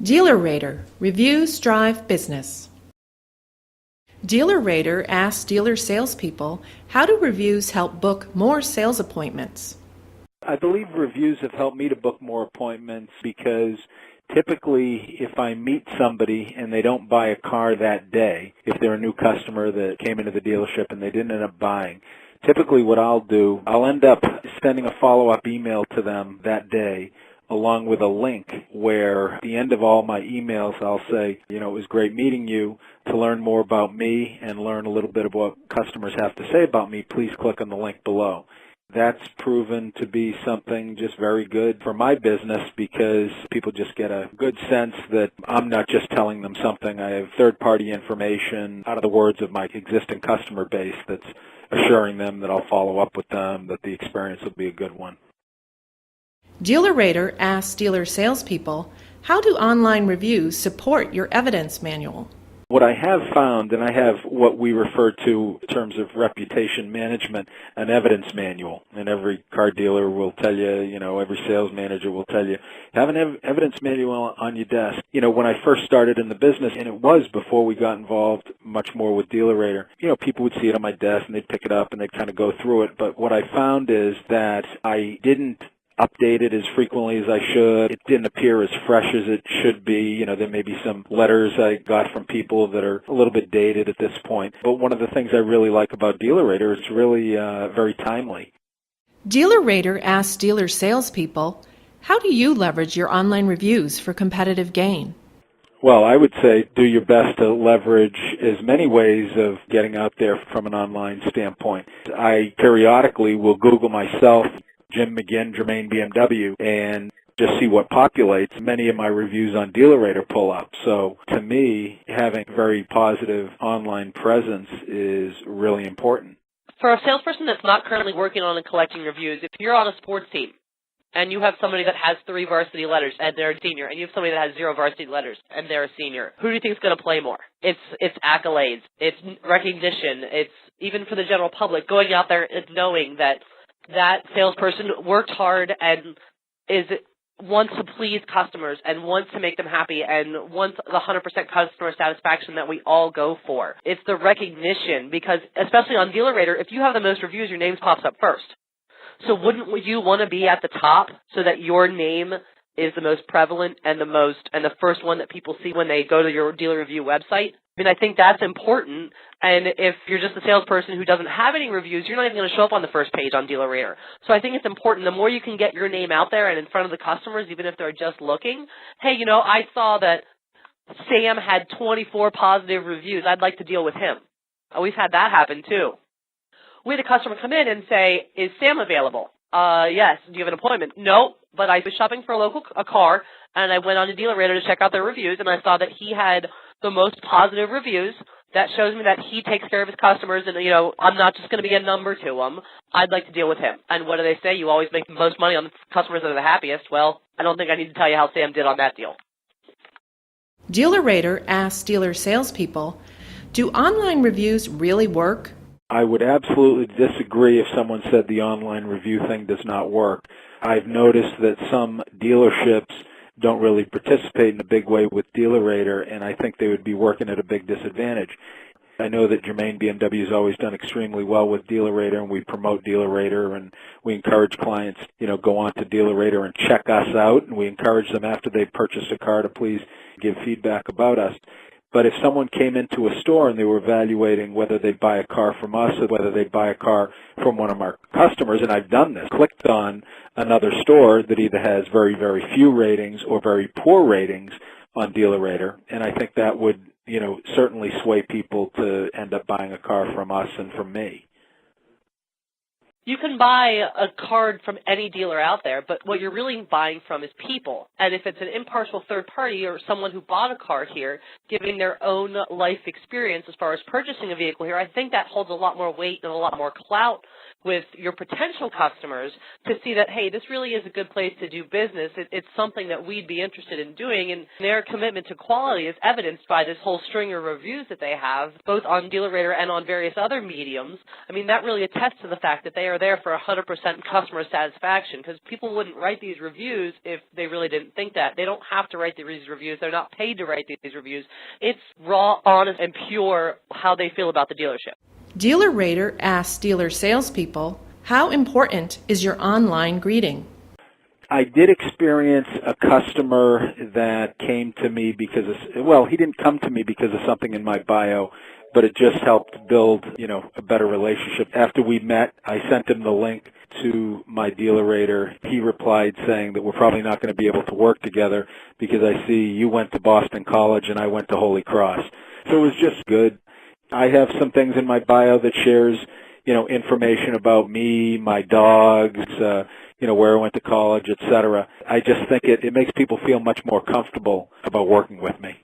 DealerRater. Reviews drive business. DealerRater asks dealer salespeople, how do reviews help book more sales appointments? I believe reviews have helped me to book more appointments because typically if I meet somebody and they don't buy a car that day, if they're a new customer that came into the dealership and they didn't end up buying, typically what I'll do, I'll end up sending a follow-up email to them that day along with a link where at the end of all my emails I'll say, it was great meeting you. To learn more about me and learn a little bit of what customers have to say about me, please click on the link below. That's proven to be something just very good for my business because people just get a good sense that I'm not just telling them something. I have third-party information out of the words of my existing customer base that's assuring them that I'll follow up with them, that the experience will be a good one. DealerRater asks dealer salespeople, how do online reviews support your evidence manual? What I have found, and I have what we refer to in terms of reputation management, an evidence manual. And every car dealer will tell you, every sales manager will tell you, have an evidence manual on your desk. When I first started in the business, and it was before we got involved much more with DealerRater, people would see it on my desk and they'd pick it up and they'd kind of go through it. But what I found is that I didn't update it as frequently as I should. It didn't appear as fresh as it should be. There may be some letters I got from people that are a little bit dated at this point. But one of the things I really like about DealerRater is it's really very timely. DealerRater asks dealer salespeople, how do you leverage your online reviews for competitive gain? Well, I would say do your best to leverage as many ways of getting out there from an online standpoint. I periodically will Google myself, Jim McGinn, Germain BMW, and just see what populates. Many of my reviews on DealerRater pull up. So to me, having a very positive online presence is really important. For a salesperson that's not currently working on and collecting reviews, if you're on a sports team and you have somebody that has 3 varsity letters and they're a senior, and you have somebody that has 0 varsity letters and they're a senior, who do you think is going to play more? It's accolades. It's recognition. It's, even for the general public, going out there and knowing that salesperson worked hard and wants to please customers and wants to make them happy and wants the 100% customer satisfaction that we all go for. It's the recognition because, especially on DealerRater, if you have the most reviews, your name pops up first. So wouldn't you want to be at the top so that your name is the most prevalent and the first one that people see when they go to your dealer review website? I think that's important, and if you're just a salesperson who doesn't have any reviews, you're not even going to show up on the first page on DealerRater. So I think it's important, the more you can get your name out there and in front of the customers, even if they're just looking, hey, I saw that Sam had 24 positive reviews. I'd like to deal with him. We've had that happen, too. We had a customer come in and say, is Sam available? Yes. Do you have an appointment? No, but I was shopping for a car, and I went on to DealerRater to check out their reviews, and I saw that he had the most positive reviews. That shows me that he takes care of his customers, and, I'm not just going to be a number to him. I'd like to deal with him. And what do they say? You always make the most money on the customers that are the happiest. Well, I don't think I need to tell you how Sam did on that deal. DealerRater asks dealer salespeople, do online reviews really work? I would absolutely disagree if someone said the online review thing does not work. I've noticed that some dealerships don't really participate in a big way with DealerRater, and I think they would be working at a big disadvantage. I know that Germain BMW has always done extremely well with DealerRater, and we promote DealerRater, and we encourage clients, go on to DealerRater and check us out, and we encourage them after they've purchased a car to please give feedback about us. But if someone came into a store and they were evaluating whether they'd buy a car from us or whether they'd buy a car from one of our customers, and I've done this, clicked on another store that either has very, very few ratings or very poor ratings on DealerRater, and I think that would, certainly sway people to end up buying a car from us and from me. You can buy a card from any dealer out there, but what you're really buying from is people. And if it's an impartial third party or someone who bought a car here, giving their own life experience as far as purchasing a vehicle here, I think that holds a lot more weight and a lot more clout with your potential customers to see that, hey, this really is a good place to do business. It's something that we'd be interested in doing, and their commitment to quality is evidenced by this whole string of reviews that they have, both on DealerRater and on various other mediums. That really attests to the fact that they are are there for 100% customer satisfaction, because people wouldn't write these reviews if they really didn't think that. They don't have to write these reviews. They're not paid to write these reviews. It's raw, honest, and pure how they feel about the dealership. DealerRater asks dealer salespeople, how important is your online greeting? I did experience a customer that came to me because he didn't come to me because of something in my bio, but it just helped build, a better relationship. After we met, I sent him the link to my DealerRater. He replied saying that we're probably not going to be able to work together because I see you went to Boston College and I went to Holy Cross. So it was just good. I have some things in my bio that shares, information about me, my dogs, where I went to college, etc. I just think it makes people feel much more comfortable about working with me.